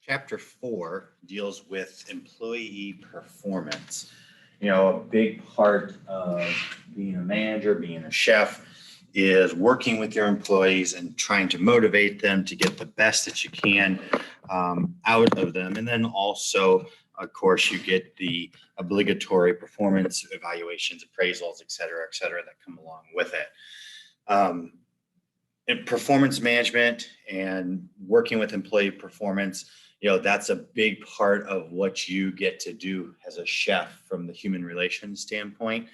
Chapter 4 deals with employee performance. A big part of being a manager, being a chef, is working with your employees and trying to motivate them to get the best that you can out of them. And then also, of course, you get the obligatory performance evaluations, appraisals, et cetera, that come along with it. In performance management and working with employee performance, that's a big part of what you get to do as a chef from the human relations standpoint,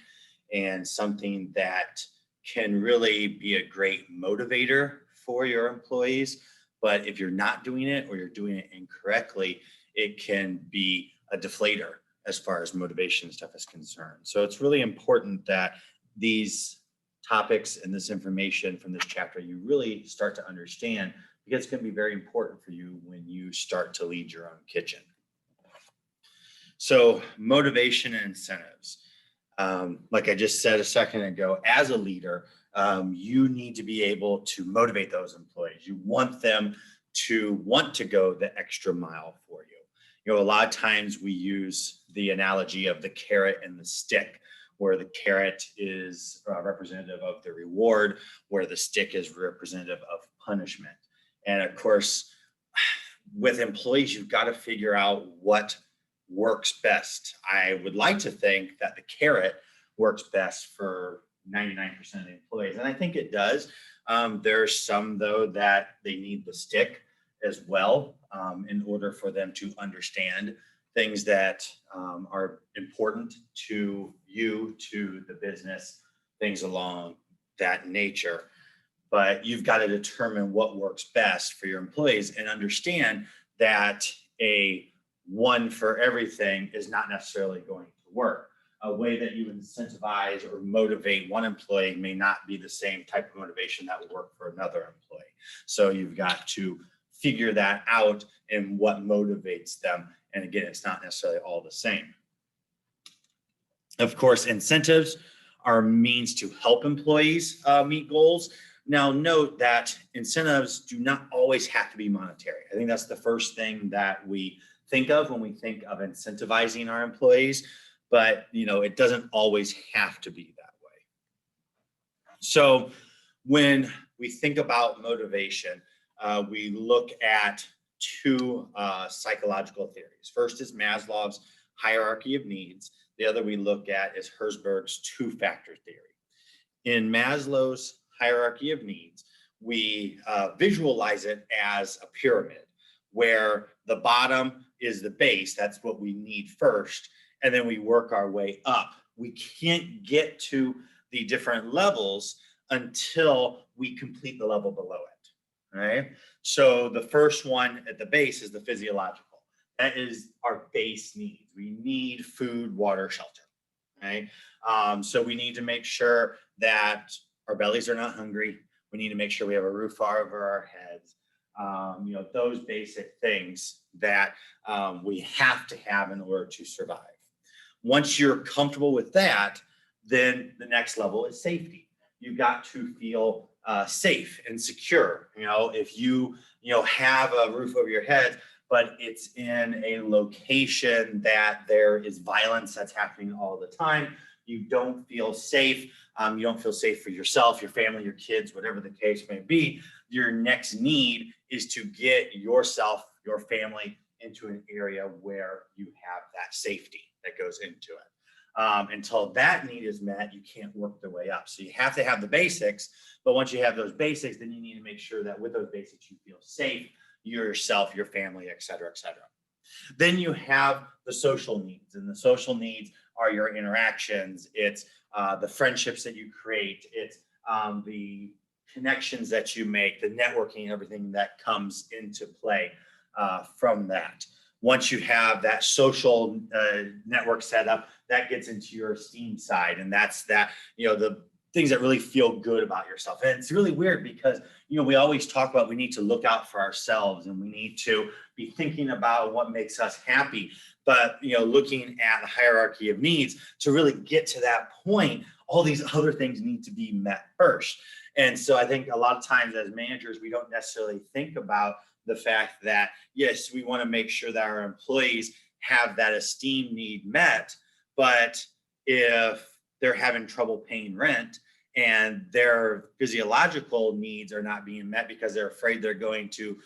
and something that can really be a great motivator for your employees. But if you're not doing it or you're doing it incorrectly, it can be a deflator as far as motivation stuff is concerned. So it's really important that these topics and this information from this chapter you really start to understand, because it's going to be very important for you when you start to lead your own kitchen. So motivation and incentives. Like I just said a second ago, as a leader, you need to be able to motivate those employees. You want them to want to go the extra mile for you. A lot of times we use the analogy of the carrot and the stick, where the carrot is representative of the reward, where the stick is representative of punishment. And of course, with employees, you've got to figure out what works best. I would like to think that the carrot works best for 99% of the employees, and I think it does. There's some, though, that they need the stick as well in order for them to understand things that are important to you, to the business, things along that nature. But you've got to determine what works best for your employees and understand that a one for everything is not necessarily going to work. A way that you incentivize or motivate one employee may not be the same type of motivation that will work for another employee. So you've got to figure that out and what motivates them. And again, it's not necessarily all the same. Of course, incentives are means to help employees meet goals. Now, note that incentives do not always have to be monetary. I think that's the first thing that we think of when we think of incentivizing our employees, but it doesn't always have to be that way. So when we think about motivation, we look at two psychological theories. First is Maslow's hierarchy of needs. The other we look at is Herzberg's two-factor theory. In Maslow's hierarchy of needs, we visualize it as a pyramid, where the bottom is the base. That's what we need first. And then we work our way up. We can't get to the different levels until we complete the level below it. Right? So the first one at the base is the physiological. That is our base needs. We need food, water, shelter. Right? So we need to make sure that our bellies are not hungry. We need to make sure we have a roof over our heads. Those basic things that we have to have in order to survive. Once you're comfortable with that, then the next level is safety. You've got to feel safe and secure. If you have a roof over your head, but it's in a location that there is violence that's happening all the time, you don't feel safe. You don't feel safe for yourself, your family, your kids, whatever the case may be. Your next need is to get yourself, your family, into an area where you have that safety that goes into it. Until that need is met, you can't work the way up. So you have to have the basics, but once you have those basics, then you need to make sure that with those basics, you feel safe, yourself, your family, et cetera, et cetera. Then you have the social needs, and the social needs are your interactions. It's the friendships that you create. It's the connections that you make, the networking, everything that comes into play from that. Once you have that social network set up, that gets into your esteem side, and that's that, the things that really feel good about yourself. And it's really weird because, we always talk about we need to look out for ourselves and we need to be thinking about what makes us happy. But, looking at the hierarchy of needs, to really get to that point, all these other things need to be met first. And so I think a lot of times as managers, we don't necessarily think about the fact that, yes, we want to make sure that our employees have that esteem need met, but if they're having trouble paying rent and their physiological needs are not being met because they're afraid they're going to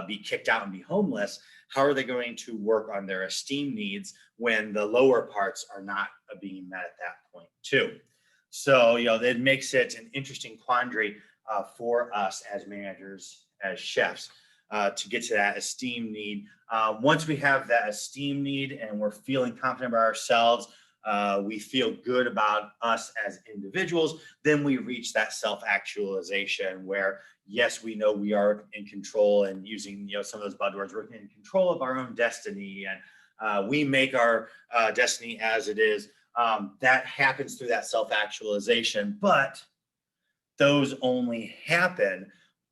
be kicked out and be homeless, how are they going to work on their esteem needs when the lower parts are not being met at that point too? So, it makes it an interesting quandary for us as managers, as chefs, to get to that esteem need. Once we have that esteem need and we're feeling confident about ourselves, we feel good about us as individuals, then we reach that self-actualization where, yes, we know we are in control, and using some of those buzzwords, we're in control of our own destiny, and we make our destiny as it is. That happens through that self-actualization, but those only happen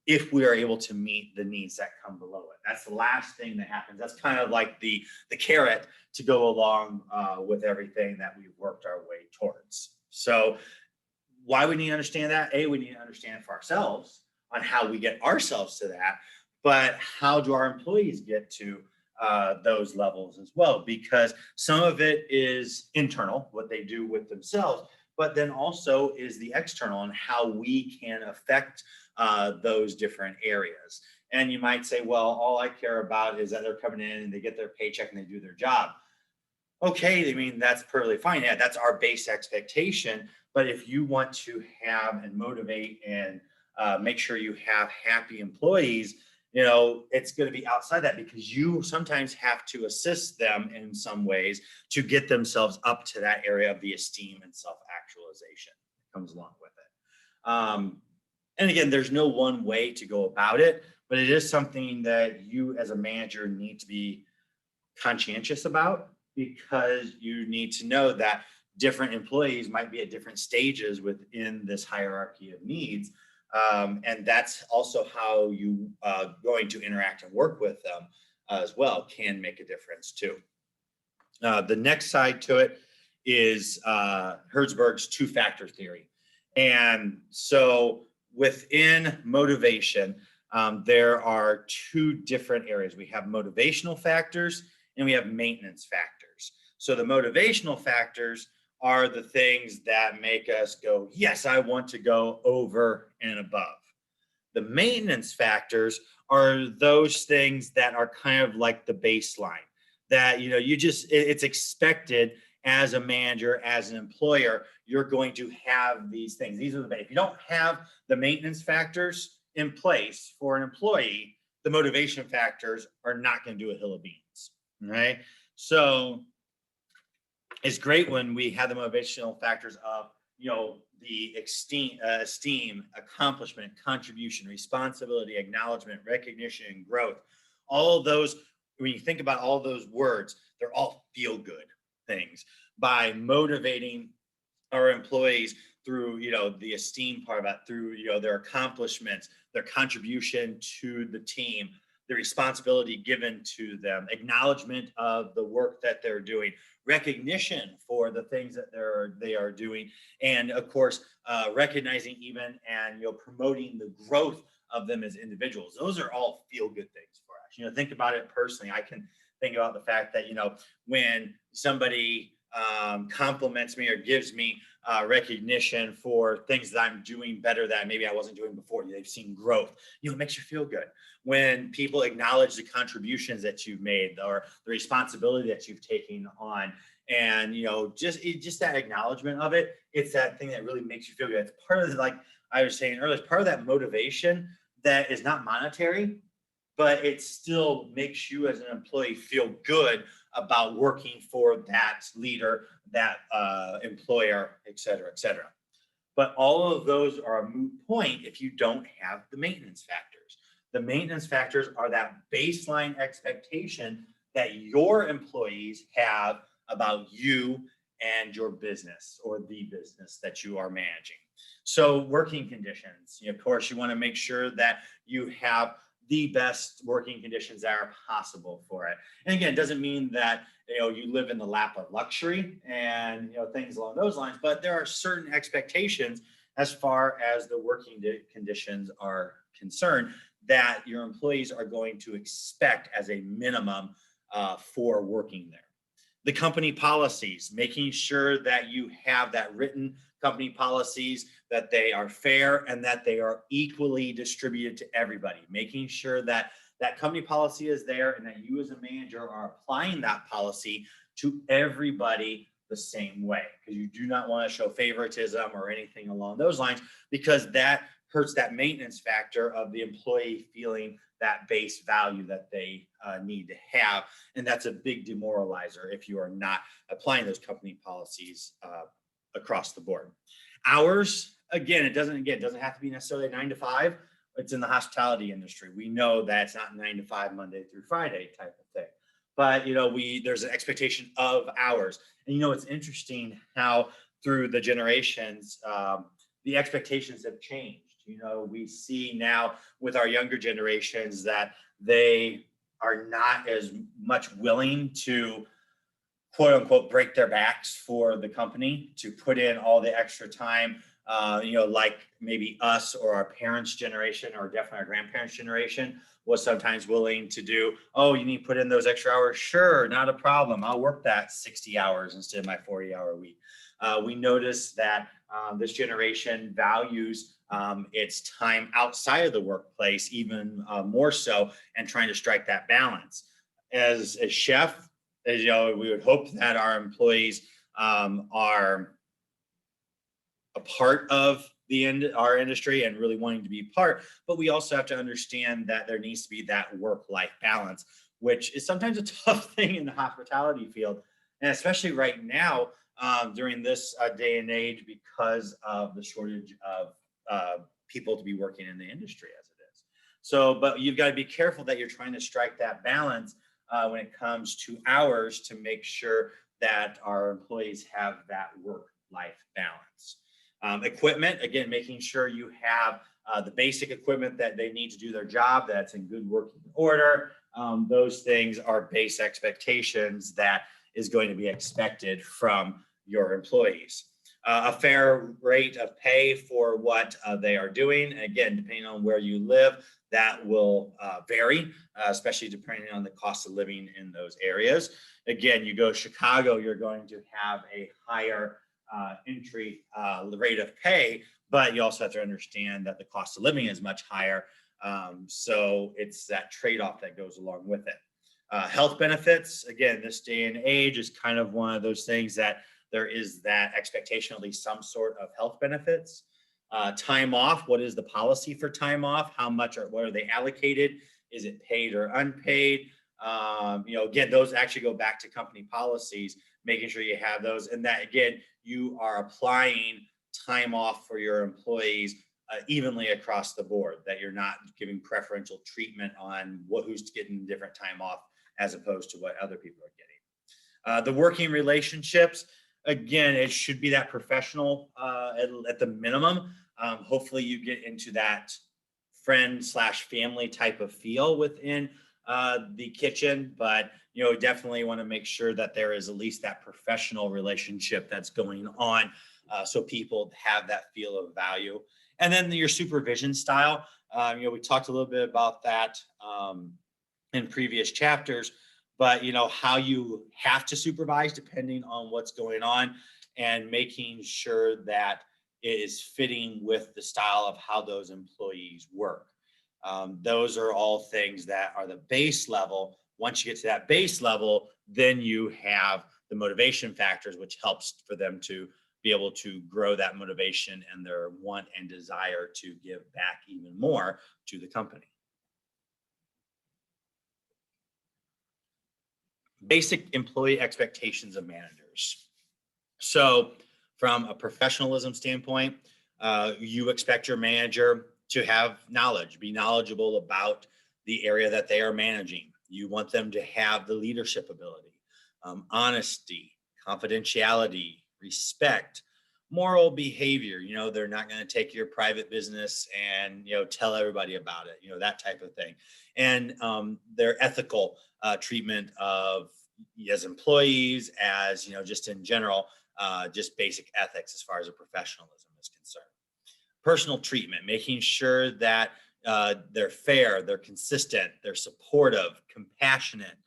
if we are able to meet the needs that come below it. That's the last thing that happens. That's kind of like the carrot to go along with everything that we've worked our way towards. So why we need to understand that? We need to understand for ourselves on how we get ourselves to that, but how do our employees get to those levels as well? Because some of it is internal, what they do with themselves, but then also is the external and how we can affect those different areas. And you might say, well, all I care about is that they're coming in and they get their paycheck and they do their job. Okay, I mean, that's perfectly fine. Yeah, that's our base expectation. But if you want to have and motivate and make sure you have happy employees, it's going to be outside that, because you sometimes have to assist them in some ways to get themselves up to that area of the esteem and self-actualization that comes along with it. And again, there's no one way to go about it, but it is something that you as a manager need to be conscientious about, because you need to know that different employees might be at different stages within this hierarchy of needs. And that's also how you going to interact and work with them as well can make a difference too. The next side to it is Herzberg's two-factor theory. And so within motivation, there are two different areas. We have motivational factors and we have maintenance factors. So the motivational factors are the things that make us go, yes, I want to go over and above. The maintenance factors are those things that are kind of like the baseline that, it's expected as a manager, as an employer, you're going to have these things. These are if you don't have the maintenance factors in place for an employee, the motivation factors are not going to do a hill of beans, right? So it's great when we have the motivational factors of, the esteem, accomplishment, contribution, responsibility, acknowledgement, recognition, growth. All of those, when you think about all those words, they're all feel good things. By motivating our employees through, the esteem part of that, through, their accomplishments, their contribution to the team, the responsibility given to them, acknowledgement of the work that they're doing, recognition for the things that they are doing, and of course, recognizing even and promoting the growth of them as individuals. Those are all feel good things for us. Think about it personally. I can think about the fact that when somebody compliments me or gives me recognition for things that I'm doing better that maybe I wasn't doing before, they've seen growth. It makes you feel good when people acknowledge the contributions that you've made or the responsibility that you've taken on, and just that acknowledgement of it. It's that thing that really makes you feel good. It's part of like I was saying earlier, it's part of that motivation that is not monetary, but it still makes you as an employee feel good about working for that leader, that employer, et cetera, et cetera. But all of those are a moot point if you don't have the maintenance factors. The maintenance factors are that baseline expectation that your employees have about you and your business or the business that you are managing. So working conditions, of course, you want to make sure that you have the best working conditions that are possible for it. And again, it doesn't mean that you live in the lap of luxury and things along those lines, but there are certain expectations as far as the working conditions are concerned that your employees are going to expect as a minimum for working there. The company policies, making sure that you have that written company policies, that they are fair and that they are equally distributed to everybody, making sure that that company policy is there and that you as a manager are applying that policy to everybody the same way, because you do not want to show favoritism or anything along those lines, because that hurts that maintenance factor of the employee feeling that base value that they need to have. And that's a big demoralizer if you are not applying those company policies across the board. Hours, again, it doesn't have to be necessarily 9 to 5. It's in the hospitality industry. We know that it's not 9 to 5 Monday through Friday type of thing. But there's an expectation of hours. And it's interesting how through the generations, the expectations have changed. We see now with our younger generations that they are not as much willing to quote unquote break their backs for the company, to put in all the extra time, like maybe us or our parents' generation, or definitely our grandparents' generation was sometimes willing to do. Oh, you need to put in those extra hours? Sure, not a problem. I'll work that 60 hours instead of my 40-hour week. We notice that this generation values its time outside of the workplace even more so, and trying to strike that balance. As a chef, we would hope that our employees are a part of our industry and really wanting to be part, but we also have to understand that there needs to be that work-life balance, which is sometimes a tough thing in the hospitality field, and especially right now during this day and age, because of the shortage of people to be working in the industry as it is. So, but you've got to be careful that you're trying to strike that balance when it comes to hours, to make sure that our employees have that work-life balance. Equipment, again, making sure you have the basic equipment that they need to do their job, that's in good working order. Those things are base expectations that is going to be expected from your employees. A fair rate of pay for what they are doing. Again, depending on where you live, that will vary, especially depending on the cost of living in those areas. Again, you go to Chicago, you're going to have a higher entry rate of pay, but you also have to understand that the cost of living is much higher. So it's that trade-off that goes along with it. Health benefits, again, this day and age is kind of one of those things that there is that expectation, at least some sort of health benefits. Time off, what is the policy for time off? What are they allocated? Is it paid or unpaid? Again, those actually go back to company policies, making sure you have those, and that, again, you are applying time off for your employees evenly across the board, that you're not giving preferential treatment on who's getting different time off as opposed to what other people are getting. The working relationships, again, it should be that professional at the minimum. Hopefully you get into that friend/family type of feel within the kitchen, but definitely want to make sure that there is at least that professional relationship that's going on, so people have that feel of value. And then your supervision style, we talked a little bit about that in previous chapters, but how you have to supervise depending on what's going on, and making sure that it is fitting with the style of how those employees work. Those are all things that are the base level. Once you get to that base level, then you have the motivation factors, which helps for them to be able to grow that motivation and their want and desire to give back even more to the company. Basic employee expectations of managers. So from a professionalism standpoint, you expect your manager to have knowledge, be knowledgeable about the area that they are managing. You want them to have the leadership ability, honesty, confidentiality, respect, moral behavior. They're not going to take your private business and, tell everybody about it, that type of thing. And their ethical treatment of as employees, as, just in general, just basic ethics as far as a professionalism is concerned. Personal treatment, making sure that they're fair, they're consistent, they're supportive, compassionate,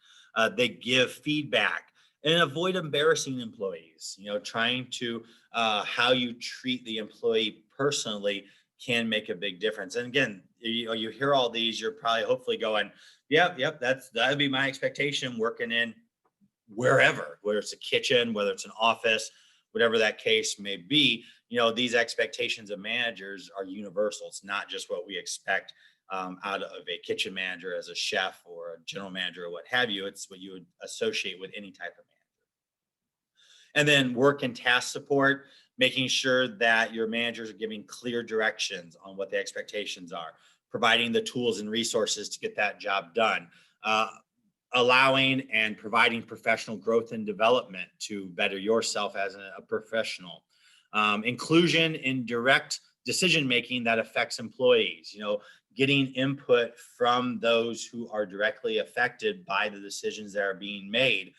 they give feedback, and avoid embarrassing employees. Trying to how you treat the employee personally can make a big difference. And again, you hear all these, you're probably hopefully going, yep, that'd be my expectation working in wherever, whether it's a kitchen, whether it's an office, whatever that case may be. These expectations of managers are universal. It's not just what we expect out of a kitchen manager as a chef or a general manager or what have you. It's what you would associate with any type of manager. And then work and task support, making sure that your managers are giving clear directions on what the expectations are, providing the tools and resources to get that job done, allowing and providing professional growth and development to better yourself as a professional, inclusion in direct decision making that affects employees, getting input from those who are directly affected by the decisions that are being made.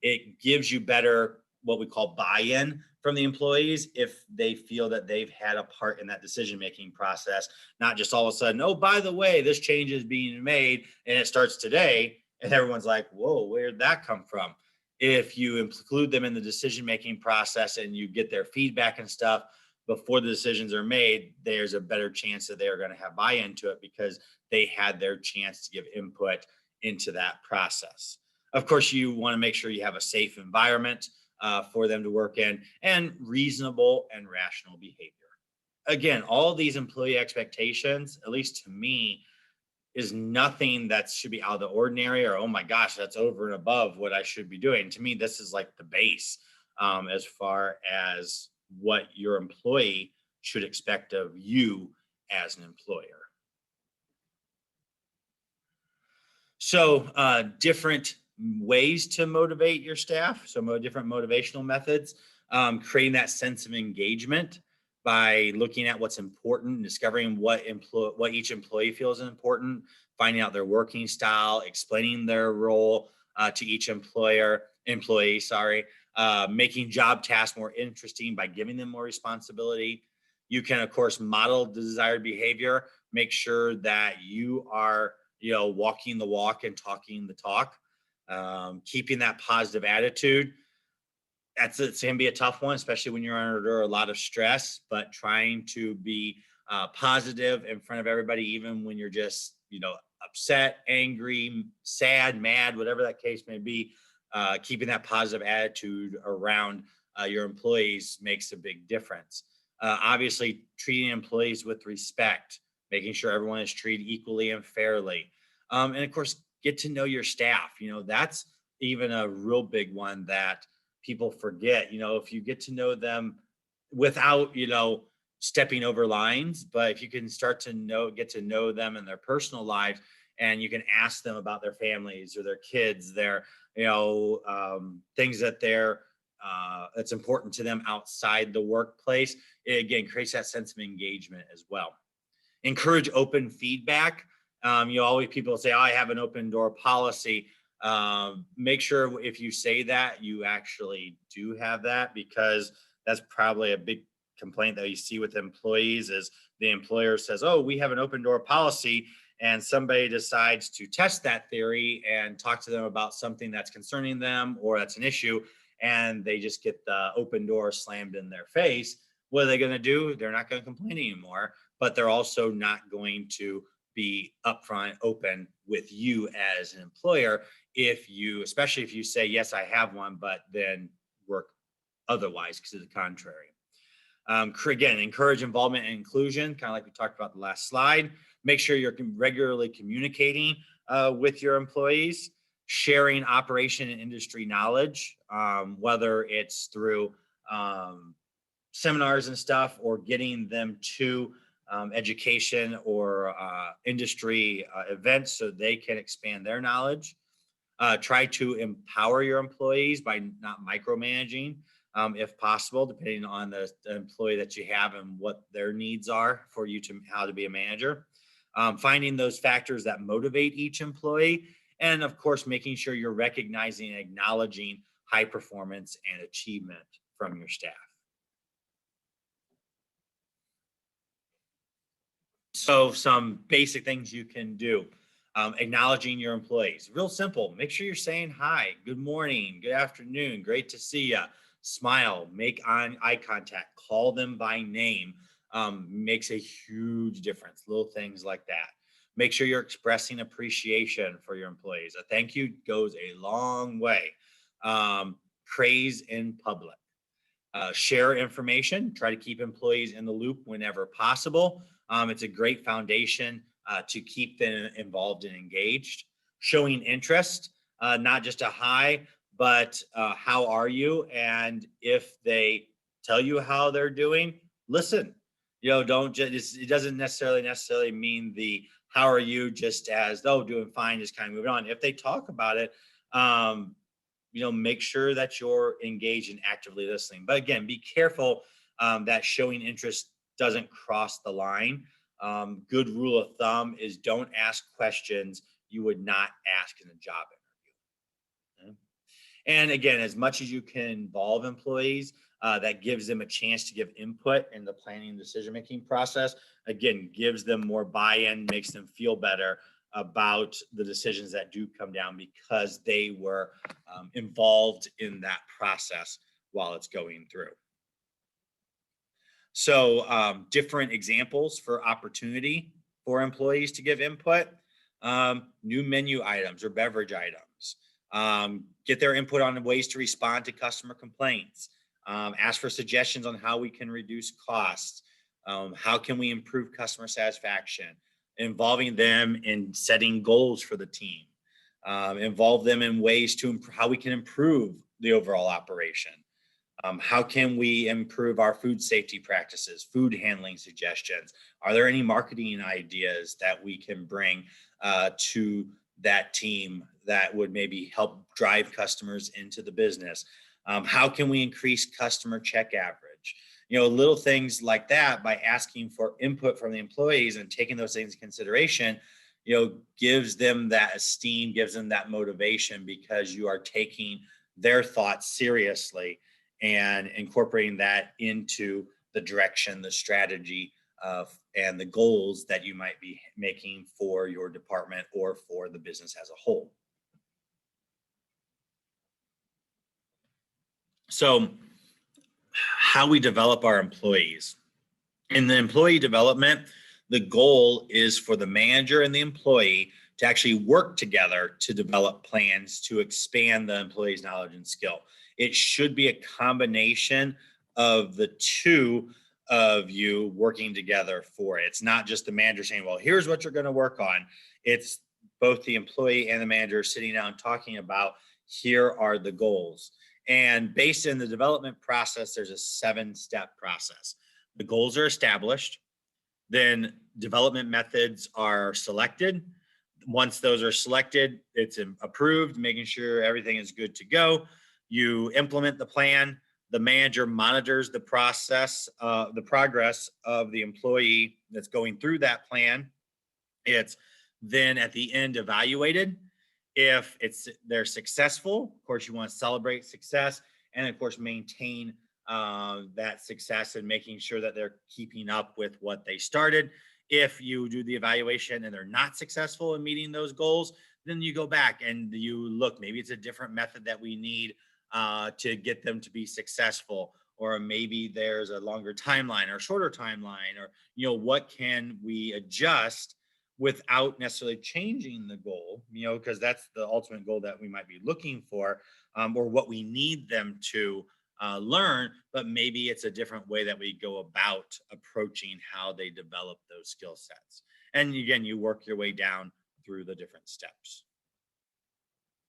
It gives you better what we call buy-in from the employees if they feel that they've had a part in that decision-making process, not just all of a sudden, oh, by the way, this change is being made and it starts today. And everyone's like, whoa, where'd that come from? If you include them in the decision-making process and you get their feedback and stuff before the decisions are made, there's a better chance that they're going to have buy-in to it because they had their chance to give input into that process. Of course, you want to make sure you have a safe environment for them to work in and reasonable and rational behavior. Again, all these employee expectations, at least to me, is nothing that should be out of the ordinary or, oh my gosh, that's over and above what I should be doing. To me, this is like the base as far as what your employee should expect of you as an employer. So different ways to motivate your staff. So different motivational methods, creating that sense of engagement by looking at what's important, discovering what each employee feels is important, finding out their working style, explaining their role to each employee, making job tasks more interesting by giving them more responsibility. You can, of course, model the desired behavior, make sure that you are, walking the walk and talking the talk, keeping that positive attitude. It's going to be a tough one, especially when you're under a lot of stress, but trying to be positive in front of everybody, even when you're just, upset, angry, sad, mad, whatever that case may be, keeping that positive attitude around your employees makes a big difference. Obviously, treating employees with respect, making sure everyone is treated equally and fairly. And of course, get to know your staff. That's even a real big one that people forget. If you get to know them without, stepping over lines, but if you can start to get to know them in their personal lives, and you can ask them about their families or their kids, their, things that that's important to them outside the workplace, it again creates that sense of engagement as well. Encourage open feedback. Always people say, oh, I have an open door policy. Make sure if you say that, you actually do have that, because that's probably a big complaint that you see with employees is the employer says, oh, we have an open door policy, and somebody decides to test that theory and talk to them about something that's concerning them or that's an issue, and they just get the open door slammed in their face. What are they going to do? They're not going to complain anymore, but they're also not going to be upfront open with you as an employer especially if you say, yes, I have one, but then work otherwise to the contrary. Again, encourage involvement and inclusion, kind of like we talked about the last slide. Make sure you're regularly communicating with your employees, sharing operation and industry knowledge, whether it's through seminars and stuff, or getting them to education or industry events so they can expand their knowledge. Try to empower your employees by not micromanaging, if possible, depending on the employee that you have and what their needs are for you to how to be a manager. Finding those factors that motivate each employee, and of course, making sure you're recognizing and acknowledging high performance and achievement from your staff. So some basic things you can do. Acknowledging your employees. Real simple. Make sure you're saying hi, good morning, good afternoon, great to see you. Smile, make eye contact, call them by name. Makes a huge difference. Little things like that. Make sure you're expressing appreciation for your employees. A thank you goes a long way. Praise in public. Share information, try to keep employees in the loop whenever possible. It's a great foundation to keep them involved and engaged. Showing interest, not just a hi, but how are you? And if they tell you how they're doing, listen. Don't just, it doesn't necessarily mean the how are you just as, oh, doing fine, just kind of moving on. If they talk about it, make sure that you're engaged and actively listening. But again, be careful that showing interest doesn't cross the line. Good rule of thumb is don't ask questions you would not ask in a job interview. Okay? And again, as much as you can involve employees, that gives them a chance to give input in the planning and decision-making process. Again, gives them more buy-in, makes them feel better about the decisions that do come down because they were involved in that process while it's going through. So different examples for opportunity for employees to give input, new menu items or beverage items, get their input on ways to respond to customer complaints, ask for suggestions on how we can reduce costs, how can we improve customer satisfaction, involving them in setting goals for the team, involve them in ways to how we can improve the overall operation. How can we improve our food safety practices, food handling suggestions? Are there any marketing ideas that we can bring to that team that would maybe help drive customers into the business? How can we increase customer check average? Little things like that. By asking for input from the employees and taking those things into consideration, gives them that esteem, gives them that motivation because you are taking their thoughts seriously and incorporating that into the direction, the strategy and the goals that you might be making for your department or for the business as a whole. So how we develop our employees. In the employee development, the goal is for the manager and the employee to actually work together to develop plans to expand the employee's knowledge and skill. It should be a combination of the two of you working together for it. It's not just the manager saying, well, here's what you're going to work on. It's both the employee and the manager sitting down talking about, here are the goals. And based in the development process, there's a 7-step process. The goals are established, then development methods are selected. Once those are selected, it's approved, making sure everything is good to go. You implement the plan. The manager monitors the process, the progress of the employee that's going through that plan. It's then at the end evaluated. If they're successful, of course, you want to celebrate success and of course maintain that success and making sure that they're keeping up with what they started. If you do the evaluation and they're not successful in meeting those goals, then you go back and you look, maybe it's a different method that we need to get them to be successful, or maybe there's a longer timeline or shorter timeline, or what can we adjust without necessarily changing the goal, because that's the ultimate goal that we might be looking for, or what we need them to learn, but maybe it's a different way that we go about approaching how they develop those skill sets. And again, you work your way down through the different steps.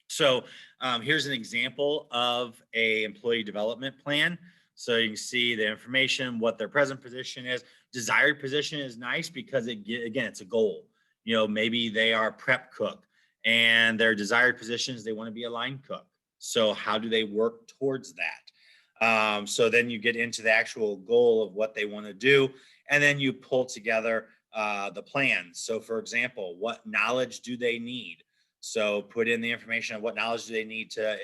So here's an example of a employee development plan. So you can see the information, what their present position is. Desired position is nice because again, it's a goal. Maybe they are prep cook and their desired positions, they want to be a line cook. So how do they work towards that? So then you get into the actual goal of what they want to do, and then you pull together the plan. So for example, what knowledge do they need? So put in the information of what knowledge do they need to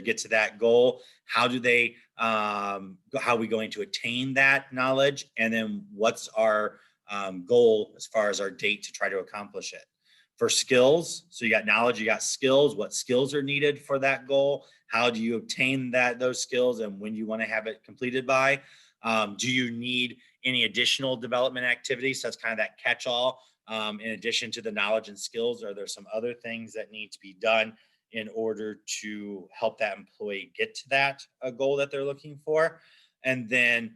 get to that goal. How are we going to attain that knowledge? And then what's our goal as far as our date to try to accomplish it. For skills, so you got knowledge, you got skills, what skills are needed for that goal, how do you obtain those skills, and when do you want to have it completed by? Do you need any additional development activities? So that's kind of that catch-all. In addition to the knowledge and skills, are there some other things that need to be done in order to help that employee get to that goal that they're looking for? And then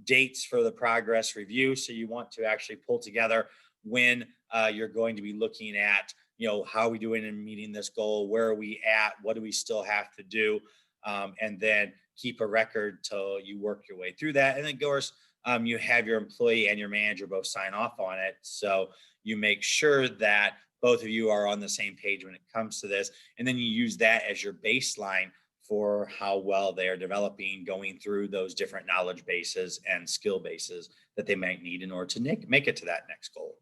dates for the progress review. So you want to actually pull together when you're going to be looking at, how are we doing in meeting this goal? Where are we at? What do we still have to do? And then keep a record till you work your way through that. And then, of course, you have your employee and your manager both sign off on it. So you make sure that both of you are on the same page when it comes to this. And then you use that as your baseline for how well they are developing, going through those different knowledge bases and skill bases that they might need in order to make it to that next goal.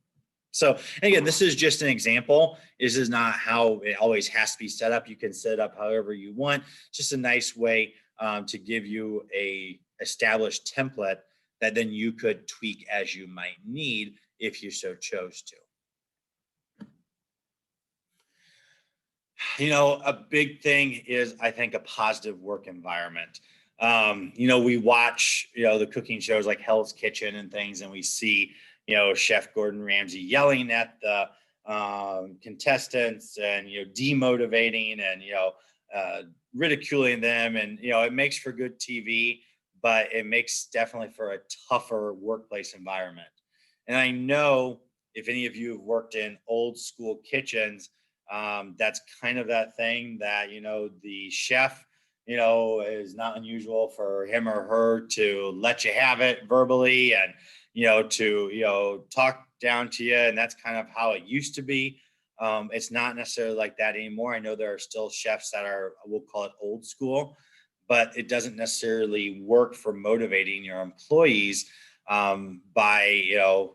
So again, this is just an example. This is not how it always has to be set up. You can set it up however you want. Just a nice way to give you a established template that then you could tweak as you might need if you so chose to. A big thing is, I think, a positive work environment. We watch, the cooking shows like Hell's Kitchen and things, and we see, Chef Gordon Ramsay yelling at the contestants and, demotivating and, ridiculing them. And, it makes for good TV, but it makes definitely for a tougher workplace environment. And I know if any of you have worked in old school kitchens, that's kind of that thing that, the chef, is not unusual for him or her to let you have it verbally and, to, talk down to you. And that's kind of how it used to be. It's not necessarily like that anymore. I know there are still chefs that are, we'll call it old school, but it doesn't necessarily work for motivating your employees by,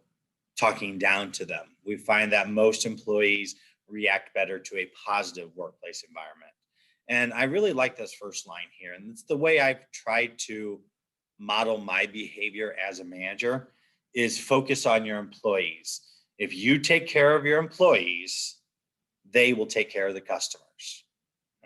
talking down to them. We find that most employees react better to a positive workplace environment. And I really like this first line here. And it's the way I've tried to model my behavior as a manager is focus on your employees. If you take care of your employees, they will take care of the customers.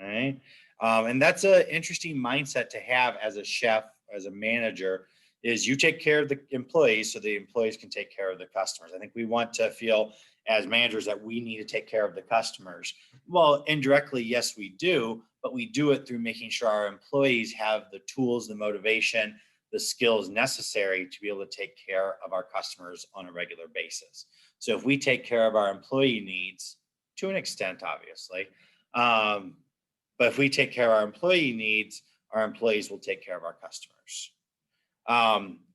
All right. And that's an interesting mindset to have as a chef, as a manager, is you take care of the employees so the employees can take care of the customers. I think we want to feel as managers that we need to take care of the customers. Well, indirectly, yes, we do, but we do it through making sure our employees have the tools, the motivation, the skills necessary to be able to take care of our customers on a regular basis. So if we take care of our employee needs, to an extent, obviously, but if we take care of our employee needs, our employees will take care of our customers.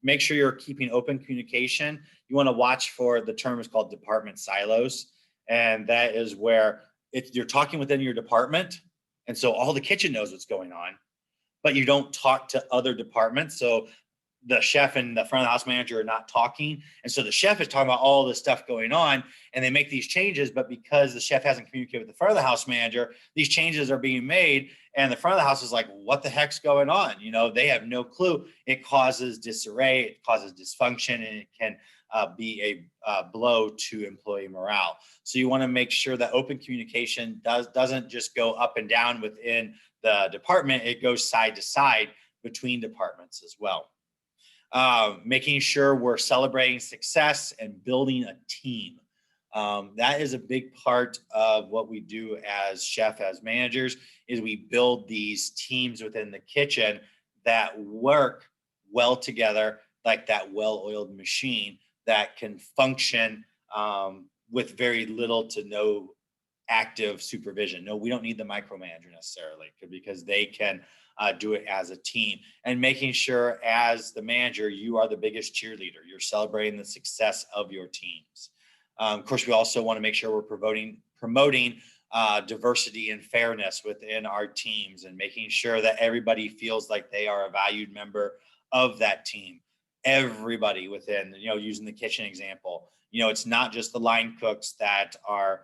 Make sure you're keeping open communication. You want to watch for, the term is called department silos. And that is where you're talking within your department. And so all the kitchen knows what's going on, but you don't talk to other departments. So the chef and the front of the house manager are not talking. And so the chef is talking about all this stuff going on and they make these changes, but because the chef hasn't communicated with the front of the house manager, these changes are being made and the front of the house is like, what the heck's going on? They have no clue. It causes disarray, it causes dysfunction, and it can be a blow to employee morale. So you want to make sure that open communication doesn't just go up and down within the department, it goes side to side between departments as well. Making sure we're celebrating success and building a team. That is a big part of what we do as as managers, is we build these teams within the kitchen that work well together, like that well-oiled machine that can function with very little to no active supervision. No, we don't need the micromanager necessarily, because they can do it as a team. And making sure as the manager, you are the biggest cheerleader. You're celebrating the success of your teams. Of course, we also want to make sure we're promoting diversity and fairness within our teams, and making sure that everybody feels like they are a valued member of that team. Everybody within, using the kitchen example, it's not just the line cooks that are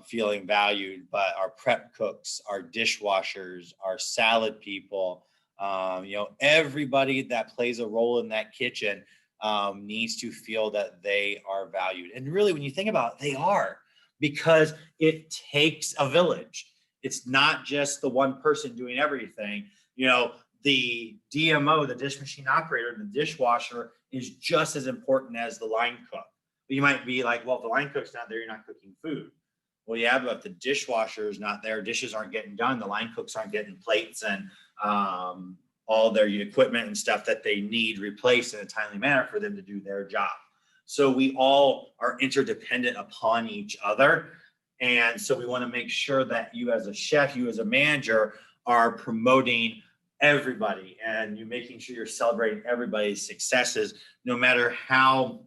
feeling valued, but our prep cooks, our dishwashers, our salad people, everybody that plays a role in that kitchen needs to feel that they are valued. And really, when you think about it, they are, because it takes a village. It's not just the one person doing everything. You know, the DMO, the dish machine operator, the dishwasher is just as important as the line cook. But you might be like, well, if the line cook's not there, you're not cooking food. Well, yeah, but if the dishwasher is not there, dishes aren't getting done, the line cooks aren't getting plates and all their equipment and stuff that they need replaced in a timely manner for them to do their job. So we all are interdependent upon each other. And so we want to make sure that you as a chef, you as a manager are promoting everybody, and you're making sure you're celebrating everybody's successes, no matter how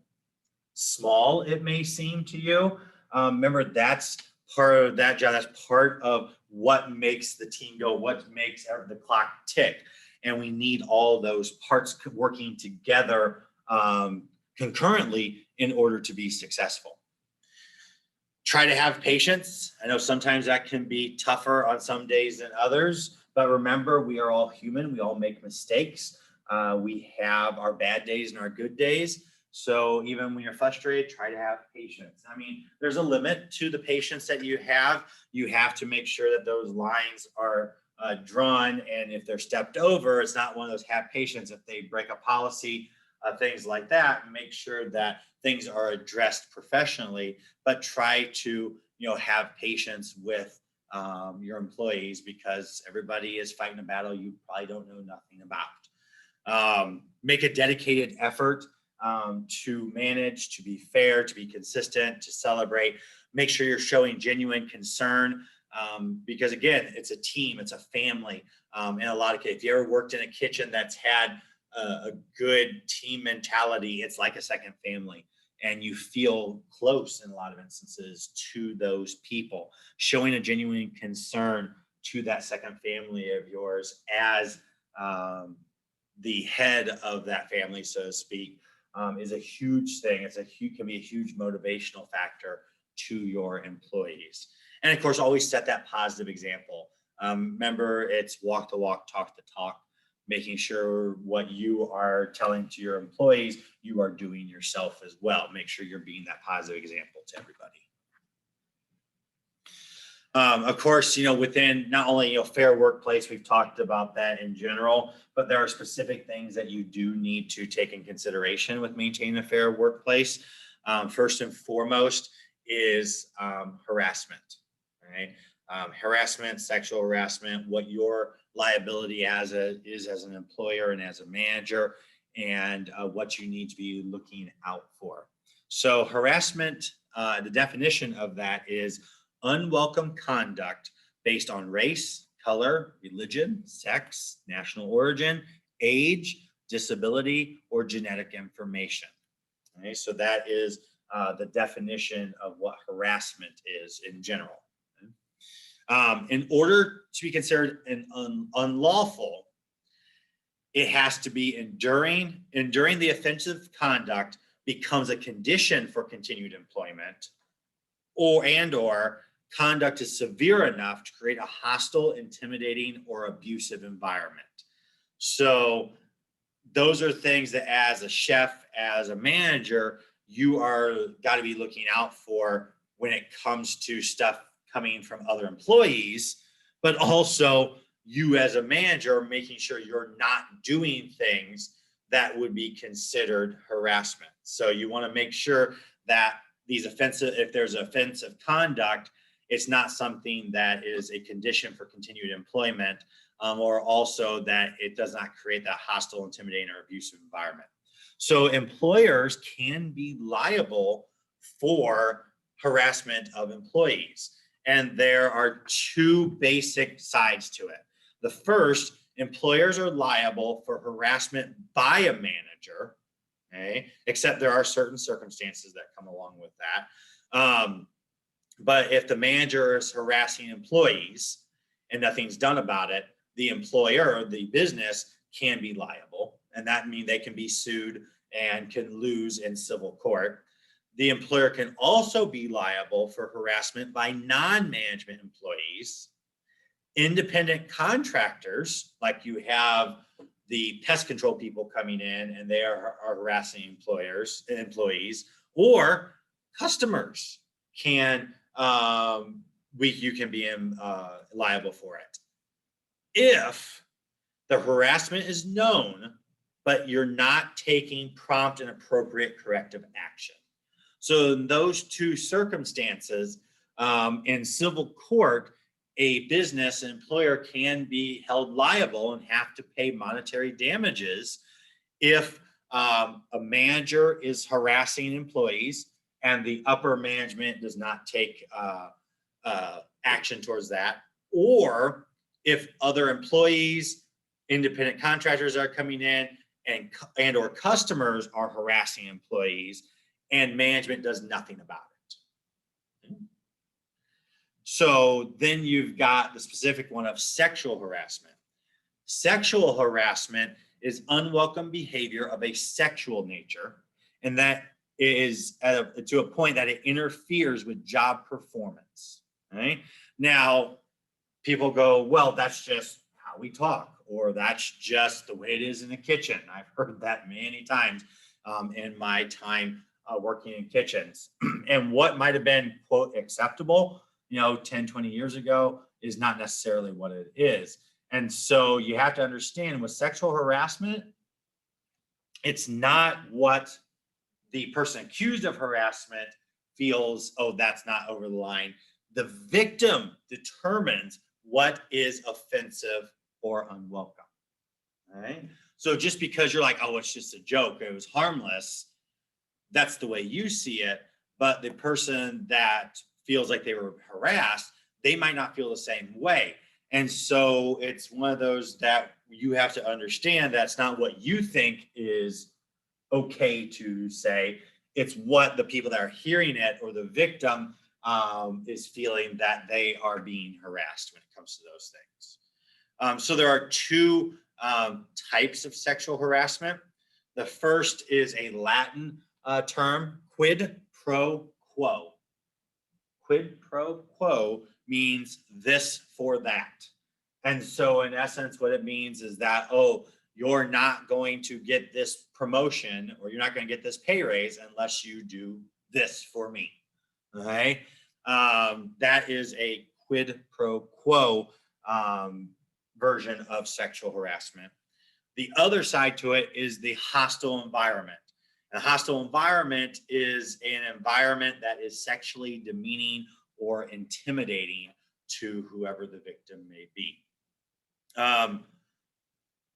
small it may seem to you. Remember, that's part of that job. That's part of what makes the team go, what makes the clock tick. And we need all those parts working together concurrently in order to be successful. Try to have patience. I know sometimes that can be tougher on some days than others, but remember, we are all human. We all make mistakes. We have our bad days and our good days. So even when you're frustrated, try to have patience. I mean, there's a limit to the patience that you have. You have to make sure that those lines are drawn, and if they're stepped over, it's not one of those have patience. If they break a policy, things like that, make sure that things are addressed professionally, but try to, have patience with your employees, because everybody is fighting a battle you probably don't know nothing about. Make a dedicated effort to manage, to be fair, to be consistent, to celebrate. Make sure you're showing genuine concern, because again, it's a team, it's a family. In a lot of cases, if you ever worked in a kitchen that's had a good team mentality, it's like a second family, and you feel close in a lot of instances to those people. Showing a genuine concern to that second family of yours as the head of that family, so to speak, is a huge thing. Can be a huge motivational factor to your employees. And of course, always set that positive example. Remember, it's walk the walk, talk the talk, making sure what you are telling to your employees, you are doing yourself as well. Make sure you're being that positive example to everybody. Of course, within not only fair workplace, we've talked about that in general, but there are specific things that you do need to take in consideration with maintaining a fair workplace. First and foremost is harassment. Right? Harassment, sexual harassment, what your liability is as an employer and as a manager, and what you need to be looking out for. So harassment, the definition of that is unwelcome conduct based on race, color, religion, sex, national origin, age, disability, or genetic information. Okay, so that is the definition of what harassment is in general. In order to be considered an unlawful, it has to be enduring the offensive conduct becomes a condition for continued employment, or conduct is severe enough to create a hostile, intimidating, or abusive environment. So those are things that as a chef, as a manager, you are got to be looking out for when it comes to stuff coming from other employees, but also you as a manager making sure you're not doing things that would be considered harassment. So you want to make sure that if there's offensive conduct, it's not something that is a condition for continued employment, or also that it does not create that hostile, intimidating, or abusive environment. So employers can be liable for harassment of employees. And there are two basic sides to it. The first, employers are liable for harassment by a manager, okay? Except there are certain circumstances that come along with that. But if the manager is harassing employees and nothing's done about it, the employer, the business, can be liable. And that means they can be sued and can lose in civil court. The employer can also be liable for harassment by non-management employees, independent contractors, like you have the pest control people coming in and they are harassing employees, or customers can, you can be liable for it. If the harassment is known, but you're not taking prompt and appropriate corrective action. So in those two circumstances, in civil court, a business, an employer can be held liable and have to pay monetary damages if a manager is harassing employees and the upper management does not take action towards that, or if other employees, independent contractors are coming in and or customers are harassing employees and management does nothing about it. So then you've got the specific one of sexual harassment. Sexual harassment is unwelcome behavior of a sexual nature, and that is to a point that it interferes with job performance. Right? Now, people go, well, that's just how we talk, or that's just the way it is in the kitchen. I've heard that many times in my time working in kitchens. And what might have been, quote, acceptable, 10, 20 years ago is not necessarily what it is. And so you have to understand with sexual harassment, it's not what the person accused of harassment feels, oh, that's not over the line. The victim determines what is offensive or unwelcome. All right. So just because you're like, oh, it's just a joke, it was harmless, that's the way you see it. But the person that feels like they were harassed, they might not feel the same way. And so it's one of those that you have to understand that's not what you think is okay to say. It's what the people that are hearing it or the victim is feeling that they are being harassed when it comes to those things. So there are two types of sexual harassment. The first is a Latin term, quid pro quo. Quid pro quo means this for that. And so in essence, what it means is that, oh, you're not going to get this promotion or you're not going to get this pay raise unless you do this for me. Okay. That is a quid pro quo version of sexual harassment. The other side to it is the hostile environment. A hostile environment is an environment that is sexually demeaning or intimidating to whoever the victim may be.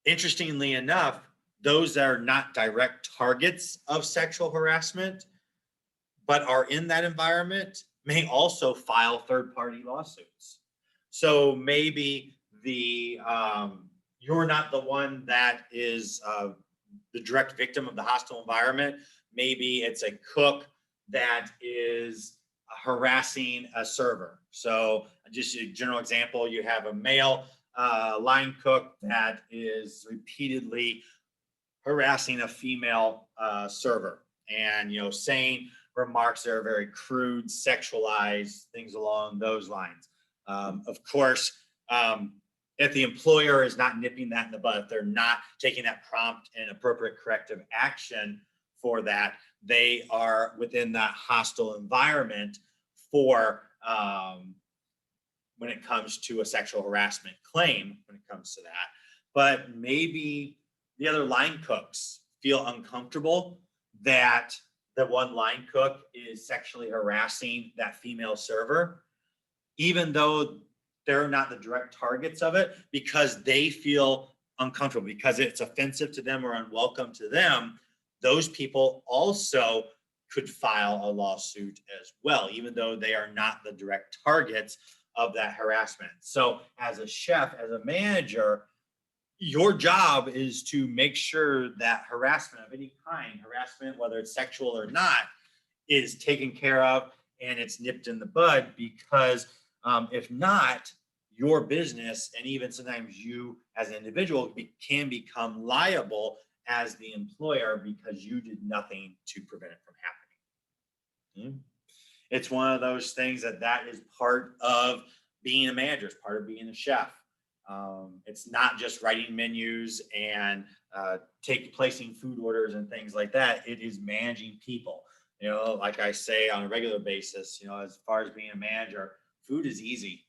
Interestingly enough, those that are not direct targets of sexual harassment, but are in that environment, may also file third-party lawsuits. So maybe you're not the one that is the direct victim of the hostile environment. Maybe it's a cook that is harassing a server. So just a general example, you have a male line cook that is repeatedly harassing a female server and, saying remarks that are very crude, sexualized, things along those lines. Of course, if the employer is not nipping that in the bud, if they're not taking that prompt and appropriate corrective action for that, they are within that hostile environment for when it comes to a sexual harassment claim, when it comes to that. But maybe the other line cooks feel uncomfortable that the one line cook is sexually harassing that female server, even though they're not the direct targets of it, because they feel uncomfortable, because it's offensive to them or unwelcome to them. Those people also could file a lawsuit as well, even though they are not the direct targets of that harassment. So as a chef, as a manager, your job is to make sure that harassment of any kind, harassment, whether it's sexual or not, is taken care of and it's nipped in the bud, because if not, your business and even sometimes you as an individual can become liable as the employer because you did nothing to prevent it from happening. It's one of those things that is part of being a manager, it's part of being a chef. It's not just writing menus and placing food orders and things like that. It is managing people. Like I say on a regular basis, as far as being a manager, food is easy.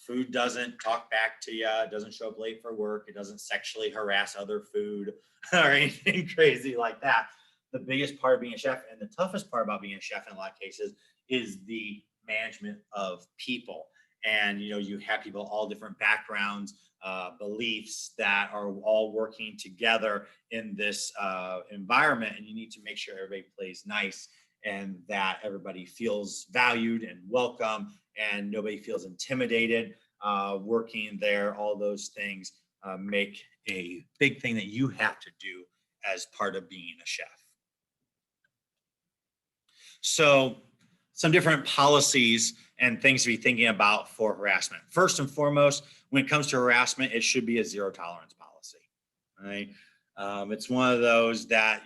Food doesn't talk back to you. It doesn't show up late for work. It doesn't sexually harass other food or anything crazy like that. The biggest part of being a chef and the toughest part about being a chef in a lot of cases is the management of people. And, you have people all different backgrounds, beliefs that are all working together in this environment. And you need to make sure everybody plays nice and that everybody feels valued and welcome and nobody feels intimidated working there. All those things make a big thing that you have to do as part of being a chef. So some different policies and things to be thinking about for harassment. First and foremost, when it comes to harassment, it should be a zero tolerance policy, right? It's one of those that,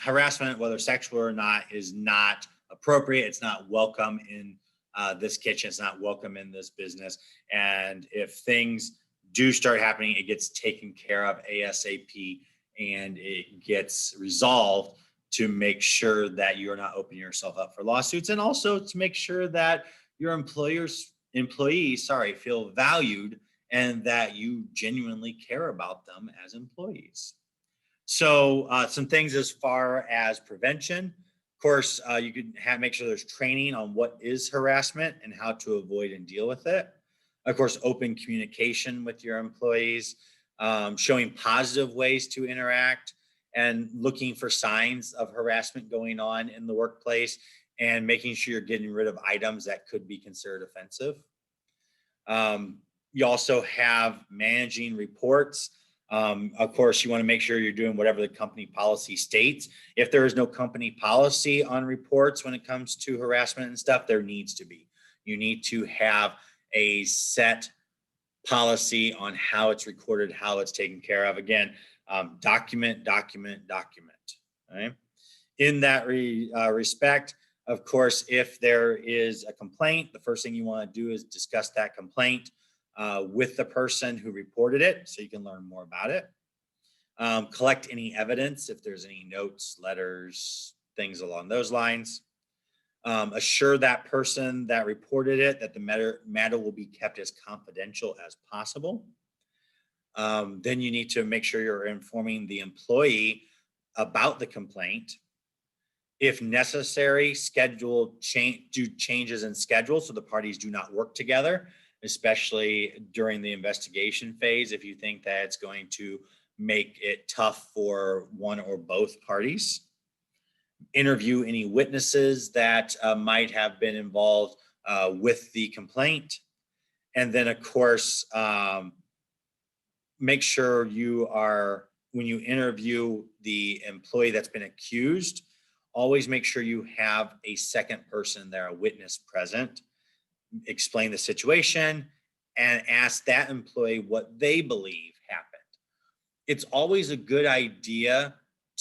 harassment, whether sexual or not, is not appropriate. It's not welcome in this kitchen. It's not welcome in this business. And if things do start happening, it gets taken care of ASAP and it gets resolved to make sure that you're not opening yourself up for lawsuits, and also to make sure that your employees feel valued and that you genuinely care about them as employees. So some things as far as prevention. Of course, you could make sure there's training on what is harassment and how to avoid and deal with it. Of course, open communication with your employees, showing positive ways to interact, and looking for signs of harassment going on in the workplace and making sure you're getting rid of items that could be considered offensive. You also have managing reports. Of course, you want to make sure you're doing whatever the company policy states. If there is no company policy on reports when it comes to harassment and stuff, there needs to be. You need to have a set policy on how it's recorded, how it's taken care of. Again, document. Right? In that respect, of course, if there is a complaint, the first thing you want to do is discuss that complaint with the person who reported it so you can learn more about it. Collect any evidence if there's any notes, letters, things along those lines. Assure that person that reported it that the matter will be kept as confidential as possible. Then you need to make sure you're informing the employee about the complaint. If necessary, do changes in schedule so the parties do not work together, especially during the investigation phase, if you think that it's going to make it tough for one or both parties. Interview any witnesses that might have been involved with the complaint. And then, of course, make sure when you interview the employee that's been accused, always make sure you have a second person there, a witness present, explain the situation, and ask that employee what they believe happened. It's always a good idea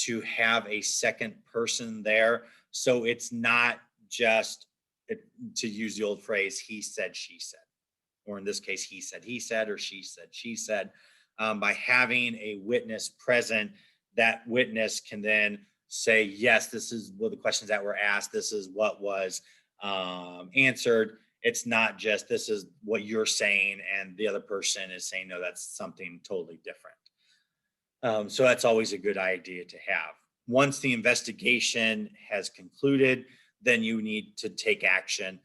to have a second person there, so it's not just, to use the old phrase, he said, she said, or in this case, he said, or she said, she said. By having a witness present, that witness can then say, yes, this is what the questions that were asked, this is what was answered. It's not just, this is what you're saying, and the other person is saying, no, that's something totally different. So that's always a good idea to have. Once the investigation has concluded, then you need to take action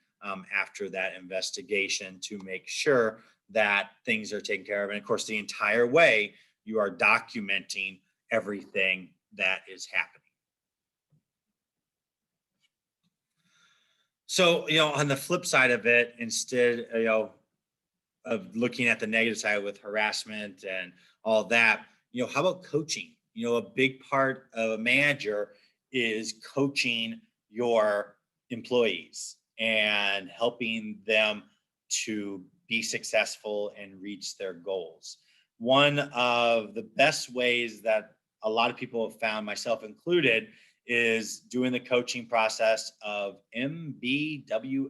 after that investigation to make sure that things are taken care of. And of course, the entire way you are documenting everything that is happening. So, on the flip side of it, instead, of looking at the negative side with harassment and all that, how about coaching? A big part of a manager is coaching your employees and helping them to be successful and reach their goals. One of the best ways that a lot of people have found, myself included, is doing the coaching process of MBWA.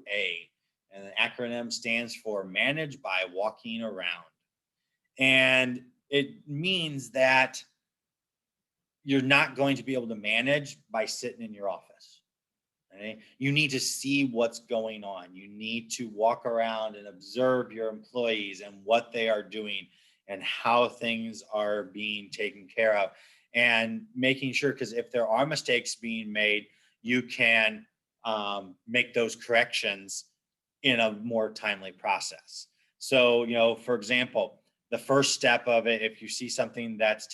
And the acronym stands for Manage by Walking Around. And it means that you're not going to be able to manage by sitting in your office. Okay? You need to see what's going on. You need to walk around and observe your employees and what they are doing and how things are being taken care of, and making sure, because if there are mistakes being made, you can make those corrections in a more timely process. So, for example, the first step of it, if you see something that's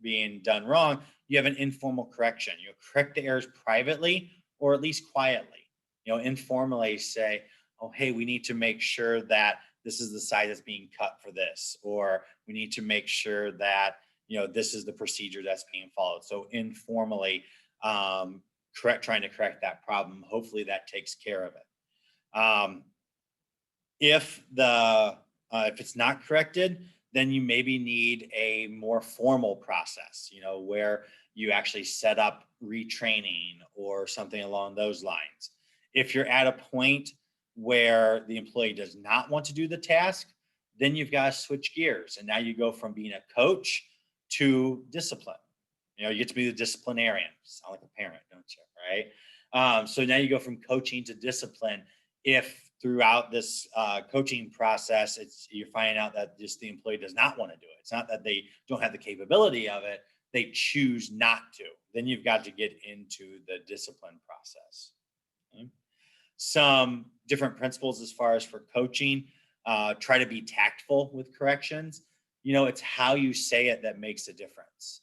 being done wrong, you have an informal correction. You correct the errors privately or at least quietly. Informally say, oh, hey, we need to make sure that this is the side that's being cut for this, or we need to make sure that this is the procedure that's being followed. So informally, trying to correct that problem. Hopefully that takes care of it. If it's not corrected, then you maybe need a more formal process, where you actually set up retraining or something along those lines. If you're at a point where the employee does not want to do the task, then you've got to switch gears. And now you go from being a coach to discipline. You get to be the disciplinarian. Sound like a parent, don't you? Right? So now you go from coaching to discipline. If throughout this coaching process, you're finding out that just the employee does not want to do it. It's not that they don't have the capability of it. They choose not to. Then you've got to get into the discipline process. Okay? Some different principles as far as for coaching. Try to be tactful with corrections. It's how you say it that makes a difference.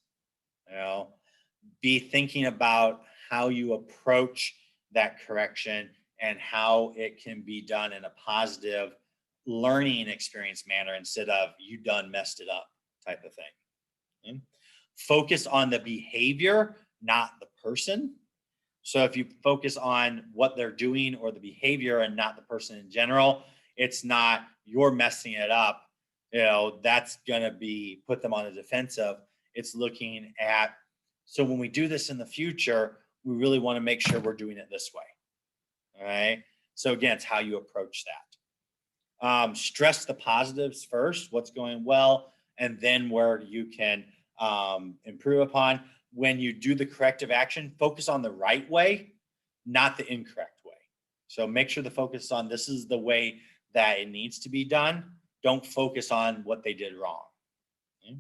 Be thinking about how you approach that correction and how it can be done in a positive learning experience manner instead of you done messed it up type of thing. Okay? Focus on the behavior, not the person. So if you focus on what they're doing or the behavior and not the person in general, it's not you're messing it up. That's going to put them on the defensive. It's looking at, so when we do this in the future, we really want to make sure we're doing it this way. All right. So again, it's how you approach that. Stress the positives first, what's going well, and then where you can improve upon. When you do the corrective action, focus on the right way, not the incorrect way. So make sure the focus is on this is the way that it needs to be done. Don't focus on what they did wrong. Okay?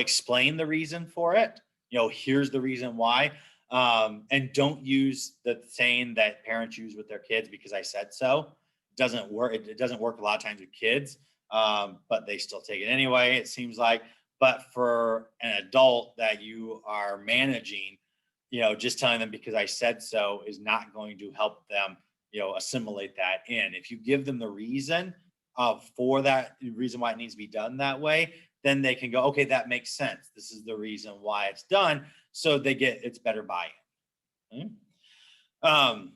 Explain the reason for it. Here's the reason why. And don't use the saying that parents use with their kids, because I said so. It doesn't work. It doesn't work a lot of times with kids, but they still take it anyway, it seems like. But for an adult that you are managing, just telling them because I said so is not going to help them, assimilate that in. If you give them the reason for that reason why it needs to be done that way, then they can go, okay, that makes sense. This is the reason why it's done. So it's better buy-in. Okay?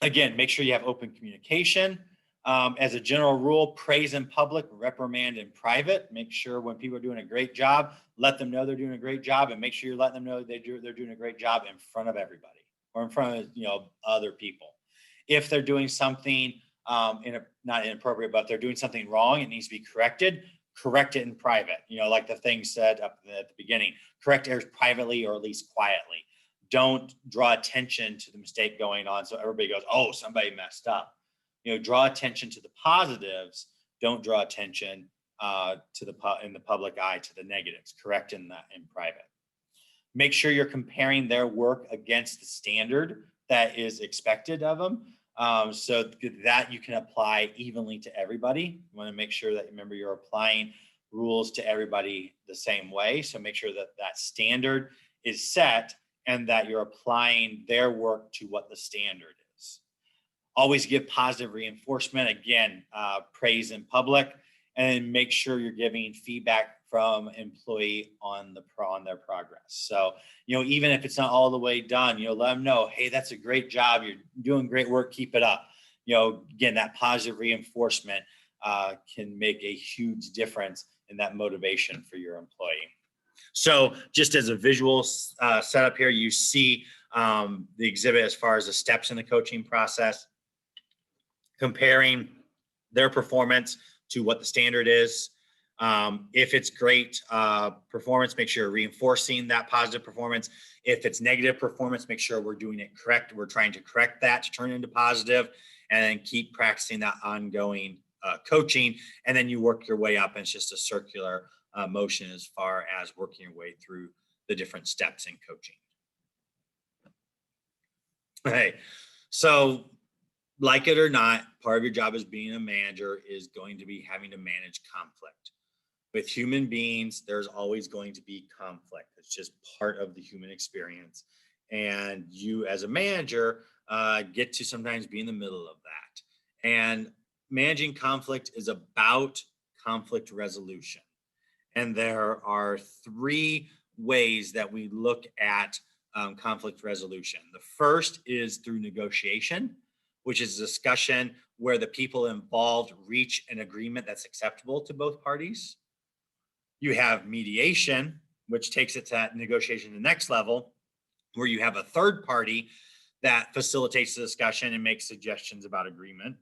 Again, make sure you have open communication. As a general rule, praise in public, reprimand in private. Make sure when people are doing a great job, let them know they're doing a great job, and make sure you're letting them know they're doing a great job in front of everybody or in front of other people. If they're doing something not inappropriate, but they're doing something wrong, it needs to be corrected. Correct it in private. Like the thing said up at the beginning, correct errors privately or at least quietly. Don't draw attention to the mistake going on so everybody goes, oh, somebody messed up. Draw attention to the positives. Don't draw attention in the public eye to the negatives. Correct in private. Make sure you're comparing their work against the standard that is expected of them. So that you can apply evenly to everybody. You want to make sure that, remember, you're applying rules to everybody the same way. So make sure that that standard is set and that you're applying their work to what the standard is. Always give positive reinforcement. Again, praise in public, and make sure you're giving feedback from employee on their progress. So, even if it's not all the way done, let them know, hey, that's a great job. You're doing great work. Keep it up. Again, that positive reinforcement can make a huge difference in that motivation for your employee. So just as a visual setup here, you see the exhibit as far as the steps in the coaching process. comparing their performance to what the standard is. If it's great performance, make sure you're reinforcing that positive performance. If it's negative performance, make sure we're doing it correct. We're trying to correct that to turn into positive, and then keep practicing that ongoing coaching. And then you work your way up, and it's just a circular motion as far as working your way through the different steps in coaching. Hey, so like it or not, part of your job as being a manager is going to be having to manage conflict. With human beings, there's always going to be conflict. It's just part of the human experience. And you, as a manager, get to sometimes be in the middle of that. And managing conflict is about conflict resolution. And there are three ways that we look at conflict resolution. The first is through negotiation, which is a discussion where the people involved reach an agreement that's acceptable to both parties. You have mediation, which takes it to that negotiation to the next level, where you have a third party that facilitates the discussion and makes suggestions about agreement.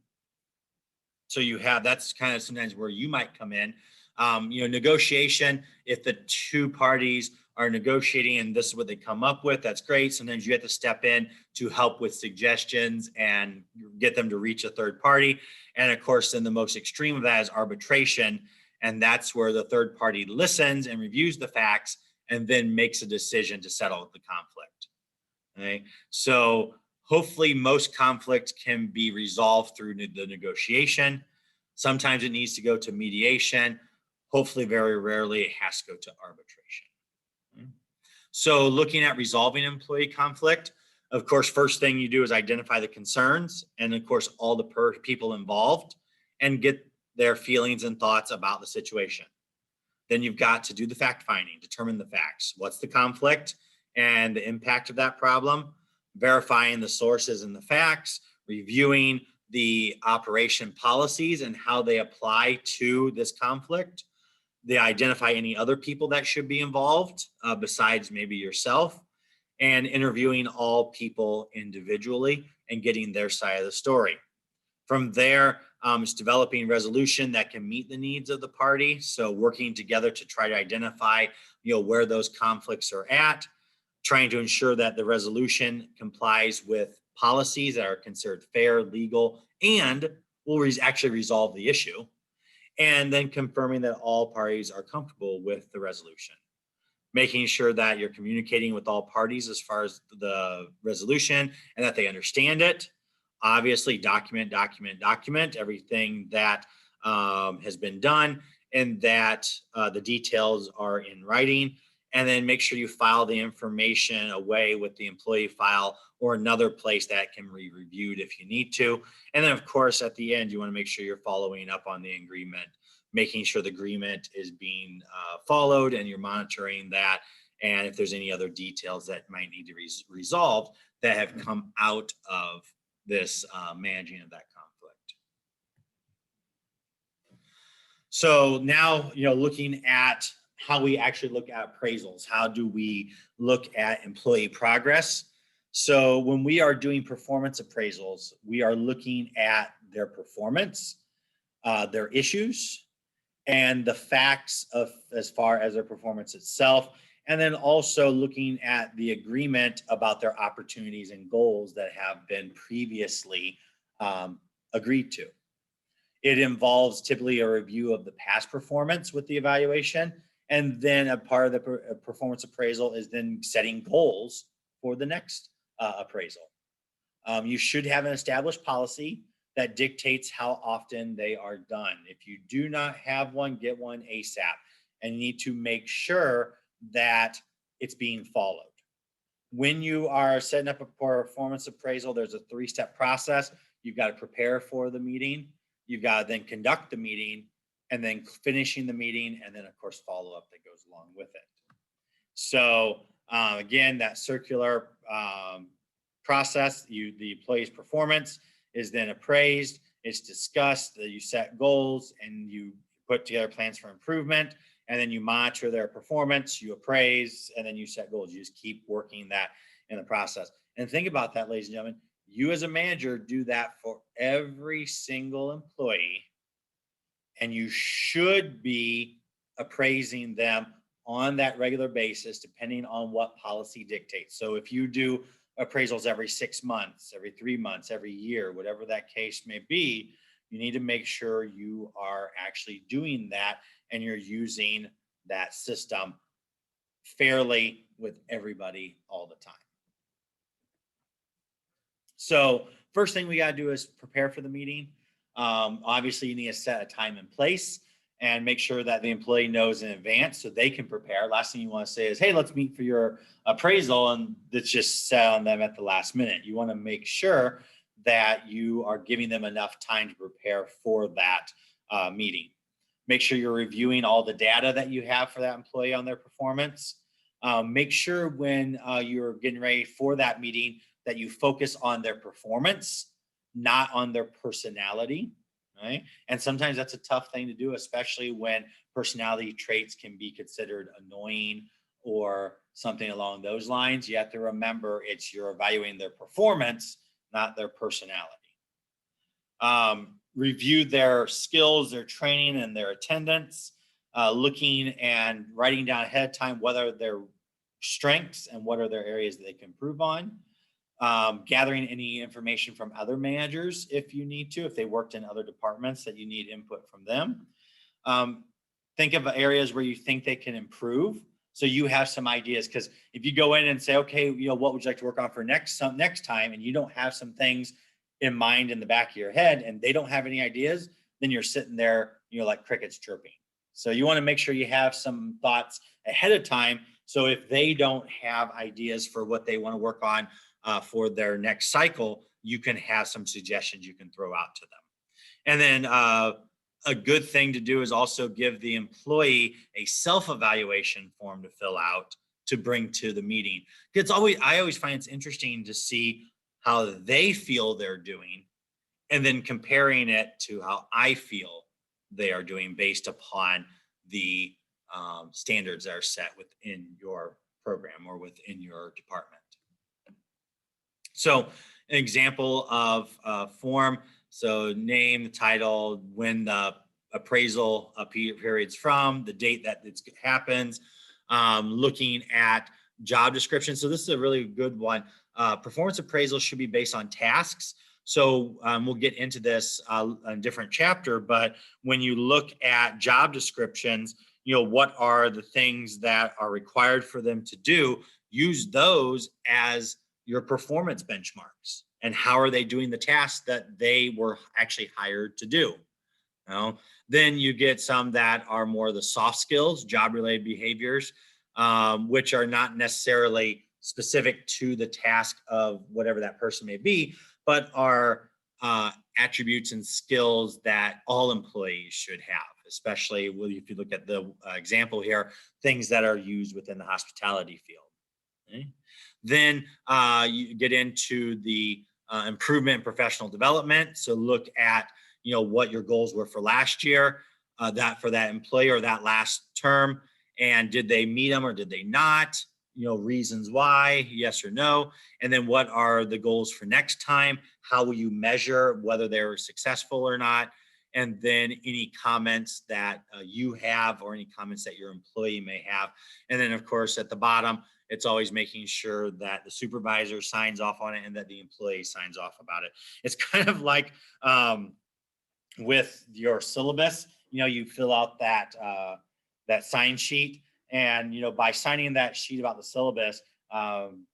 So you have, that's kind of sometimes where you might come in. Negotiation, if the two parties are negotiating and this is what they come up with, that's great. Sometimes you have to step in to help with suggestions and get them to reach a third party. And of course, then the most extreme of that is arbitration. And that's where the third party listens and reviews the facts and then makes a decision to settle the conflict. Okay. So hopefully most conflict can be resolved through the negotiation. Sometimes it needs to go to mediation. Hopefully, very rarely, it has to go to arbitration. Okay. So looking at resolving employee conflict, of course, first thing you do is identify the concerns and of course, all the people involved and get their feelings and thoughts about the situation. Then you've got to do the fact finding, determine the facts. What's the conflict and the impact of that problem? Verifying the sources and the facts, reviewing the operation policies and how they apply to this conflict. They identify any other people that should be involved besides maybe yourself, and interviewing all people individually and getting their side of the story. From there, it's developing resolution that can meet the needs of the party. So working together to try to identify, where those conflicts are at, trying to ensure that the resolution complies with policies that are considered fair, legal, and will actually resolve the issue. And then confirming that all parties are comfortable with the resolution. Making sure that you're communicating with all parties as far as the resolution and that they understand it. Obviously, document everything that has been done and that the details are in writing. And then make sure you file the information away with the employee file or another place that can be reviewed if you need to. And then, of course, at the end, you want to make sure you're following up on the agreement, making sure the agreement is being followed and you're monitoring that. And if there's any other details that might need to be resolved that have come out of this managing of that conflict. So now, looking at how we actually look at appraisals, how do we look at employee progress? So when we are doing performance appraisals, we are looking at their performance, their issues, and the facts of as far as their performance itself. And then also looking at the agreement about their opportunities and goals that have been previously agreed to. It involves typically a review of the past performance with the evaluation. And then a part of the performance appraisal is then setting goals for the next appraisal. You should have an established policy that dictates how often they are done. If you do not have one, get one ASAP, and you need to make sure that it's being followed. When you are setting up a performance appraisal, there's a 3-step process. You've got to prepare for the meeting. You've got to then conduct the meeting, and then finishing the meeting, and then of course follow up that goes along with it. So again, that circular process, the employee's performance is then appraised, it's discussed, that you set goals and you put together plans for improvement, and then you monitor their performance, you appraise, and then you set goals. You just keep working that in the process. And think about that, ladies and gentlemen, You as a manager do that for every single employee, and you should be appraising them on that regular basis, depending on what policy dictates. So if you do appraisals every 6 months, every 3 months, every year, whatever that case may be, you need to make sure you are actually doing that and you're using that system fairly with everybody all the time. So first thing we got to do is prepare for the meeting. Obviously, you need to set a time and place and make sure that the employee knows in advance so they can prepare. Last thing you want to say is, hey, let's meet for your appraisal, and that's just set on them at the last minute. You want to make sure that you are giving them enough time to prepare for that meeting. Make sure you're reviewing all the data that you have for that employee on their performance. Make sure when you're getting ready for that meeting that you focus on their performance, not on their personality, right? And sometimes that's a tough thing to do, especially when personality traits can be considered annoying or something along those lines. You have to remember you're evaluating their performance, not their personality. Review their skills, their training, and their attendance, looking and writing down ahead of time what are their strengths and what are their areas that they can improve on. Gathering any information from other managers if you need to, if they worked in other departments that you need input from them. Think of areas where you think they can improve. So you have some ideas, because if you go in and say, okay, what would you like to work on for next time, and you don't have some things in mind in the back of your head and they don't have any ideas, then you're sitting there, like crickets chirping. So you want to make sure you have some thoughts ahead of time. So if they don't have ideas for what they want to work on for their next cycle, you can have some suggestions you can throw out to them. And then a good thing to do is also give the employee a self-evaluation form to fill out to bring to the meeting. I always find it's interesting to see how they feel they're doing and then comparing it to how I feel they are doing based upon the standards that are set within your program or within your department. So an example of a form, so name, the title, when the appraisal period's from, the date that it happens, looking at job description. So this is a really good one. Performance appraisal should be based on tasks. So we'll get into this in a different chapter, but when you look at job descriptions, what are the things that are required for them to do? Use those as your performance benchmarks, and how are they doing the tasks that they were actually hired to do. Then you get some that are more the soft skills, job related behaviors, which are not necessarily specific to the task of whatever that person may be, but are attributes and skills that all employees should have, especially if you look at the example here, things that are used within the hospitality field. Okay. Then you get into the improvement and professional development. So look at what your goals were for last year, that for that employee or that last term, and did they meet them or did they not? Reasons why, yes or no. And then what are the goals for next time? How will you measure whether they were successful or not? And then any comments that you have or any comments that your employee may have. And then of course, at the bottom, it's always making sure that the supervisor signs off on it and that the employee signs off about it. It's kind of like with your syllabus, you fill out that sign sheet, and by signing that sheet about the syllabus,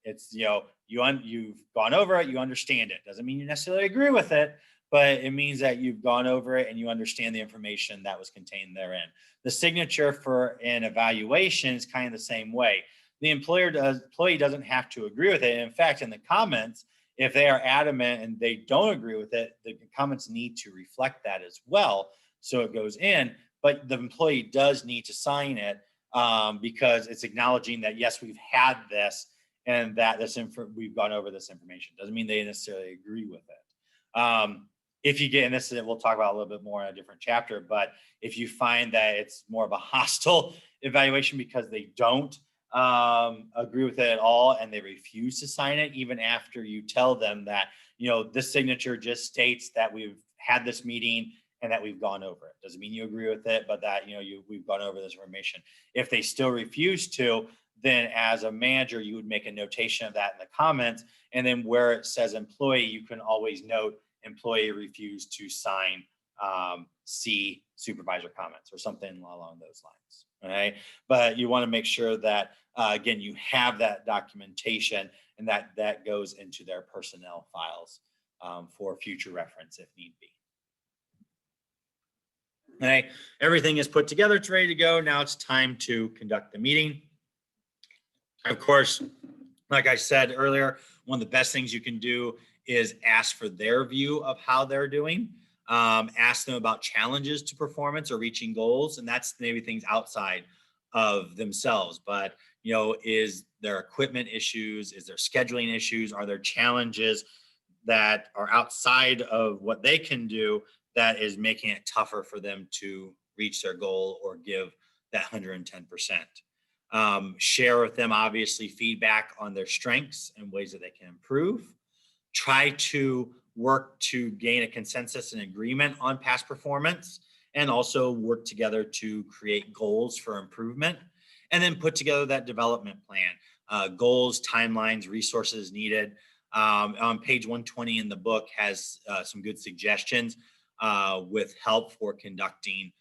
it's you've gone over it, you understand it. Doesn't mean you necessarily agree with it, but it means that you've gone over it and you understand the information that was contained therein. The signature for an evaluation is kind of the same way. The employee doesn't have to agree with it. And in fact, in the comments, if they are adamant and they don't agree with it, the comments need to reflect that as well. So it goes in, but the employee does need to sign it because it's acknowledging that, yes, we've had this and that we've gone over this information. Doesn't mean they necessarily agree with it. If you get in this, we'll talk about a little bit more in a different chapter, but if you find that it's more of a hostile evaluation because they don't agree with it at all and they refuse to sign it, even after you tell them that, this signature just states that we've had this meeting and that we've gone over it. Doesn't mean you agree with it, but that, we've gone over this information. If they still refuse to, then as a manager, you would make a notation of that in the comments. And then where it says employee, you can always note employee refused to sign C supervisor comments or something along those lines. Okay. But you want to make sure that, again, you have that documentation and that goes into their personnel files for future reference if need be. Okay. Everything is put together. It's ready to go. Now it's time to conduct the meeting. Of course, like I said earlier, one of the best things you can do is ask for their view of how they're doing. Ask them about challenges to performance or reaching goals. And that's maybe things outside of themselves. But, is there equipment issues? Is there scheduling issues? Are there challenges that are outside of what they can do that is making it tougher for them to reach their goal or give that 110%? Share with them, obviously, feedback on their strengths and ways that they can improve. Try to work to gain a consensus and agreement on past performance, and also work together to create goals for improvement, and then put together that development plan, goals, timelines, resources needed. On page 120 in the book has some good suggestions with help for conducting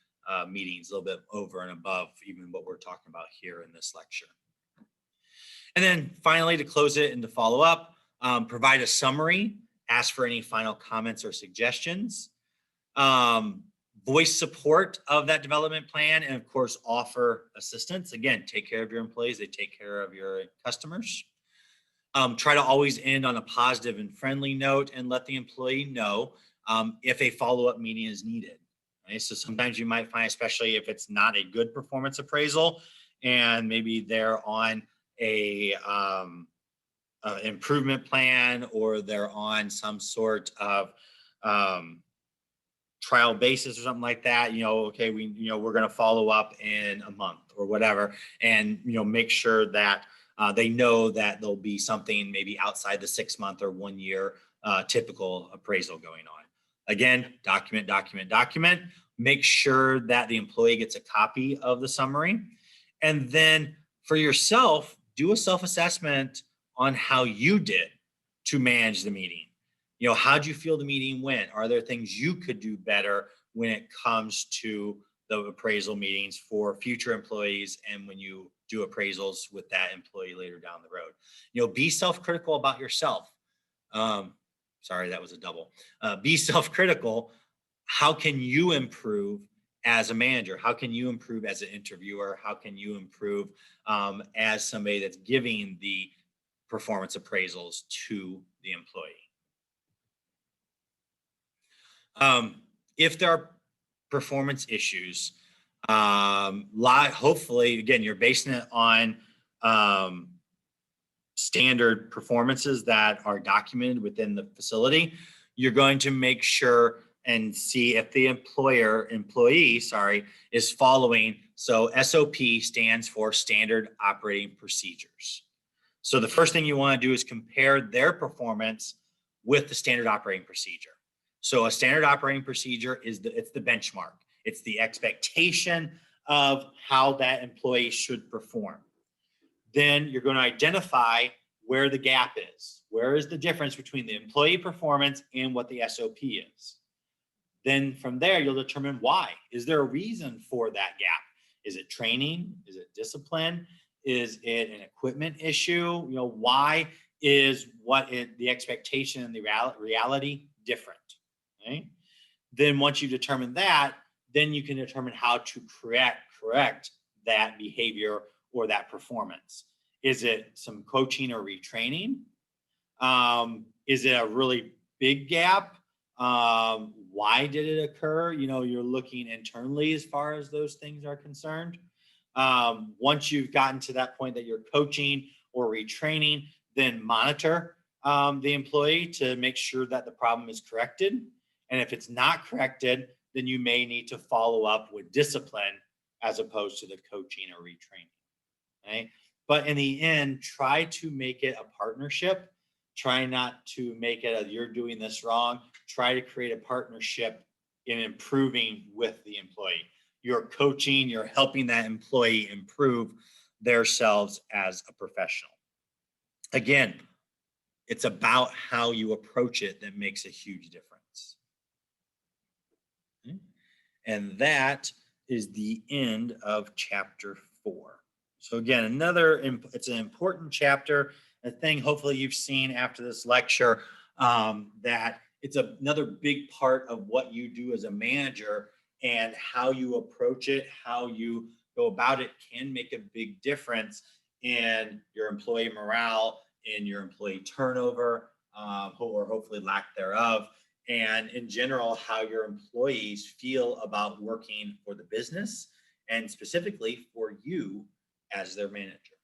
meetings a little bit over and above even what we're talking about here in this lecture. And then finally, to close it and to follow up, provide a summary, ask for any final comments or suggestions, voice support of that development plan, and of course, offer assistance. Again, take care of your employees, they take care of your customers. Try to always end on a positive and friendly note and let the employee know if a follow-up meeting is needed. Right? So sometimes you might find, especially if it's not a good performance appraisal and maybe they're on a improvement plan or they're on some sort of trial basis or something like that, okay, we're going to follow up in a month or whatever, and make sure that they know that there'll be something maybe outside the 6 month or 1 year typical appraisal going on. Again, document. Make sure that the employee gets a copy of the summary. And then for yourself, do a self-assessment on how you did to manage the meeting. How'd you feel the meeting went? Are there things you could do better when it comes to the appraisal meetings for future employees and when you do appraisals with that employee later down the road? Be self-critical about yourself. Sorry, that was a double. Be self-critical. How can you improve as a manager? How can you improve as an interviewer? How can you improve as somebody that's giving the performance appraisals to the employee? If there are performance issues, hopefully, again, you're basing it on standard performances that are documented within the facility. You're going to make sure and see if the employee is following. So SOP stands for Standard Operating Procedures. So the first thing you want to do is compare their performance with the standard operating procedure. So a standard operating procedure is it's the benchmark. It's the expectation of how that employee should perform. Then you're going to identify where the gap is. Where is the difference between the employee performance and what the SOP is? Then from there, you'll determine why. Is there a reason for that gap? Is it training? Is it discipline? Is it an equipment issue? Why is the expectation and the reality different? Right? Then once you determine that, then you can determine how to correct that behavior or that performance. Is it some coaching or retraining? Is it a really big gap? Why did it occur? You're looking internally as far as those things are concerned. Once you've gotten to that point that you're coaching or retraining, then monitor the employee to make sure that the problem is corrected. And if it's not corrected, then you may need to follow up with discipline as opposed to the coaching or retraining. Okay? But in the end, try to make it a partnership. Try not to make it a you're doing this wrong. Try to create a partnership in improving with the employee. You're coaching, you're helping that employee improve themselves as a professional. Again, it's about how you approach it that makes a huge difference. Okay. And that is the end of chapter 4. So again, it's an important chapter, a thing hopefully you've seen after this lecture, that it's another big part of what you do as a manager, and how you approach it, how you go about it can make a big difference in your employee morale, in your employee turnover, or hopefully lack thereof, and in general, how your employees feel about working for the business and specifically for you as their manager.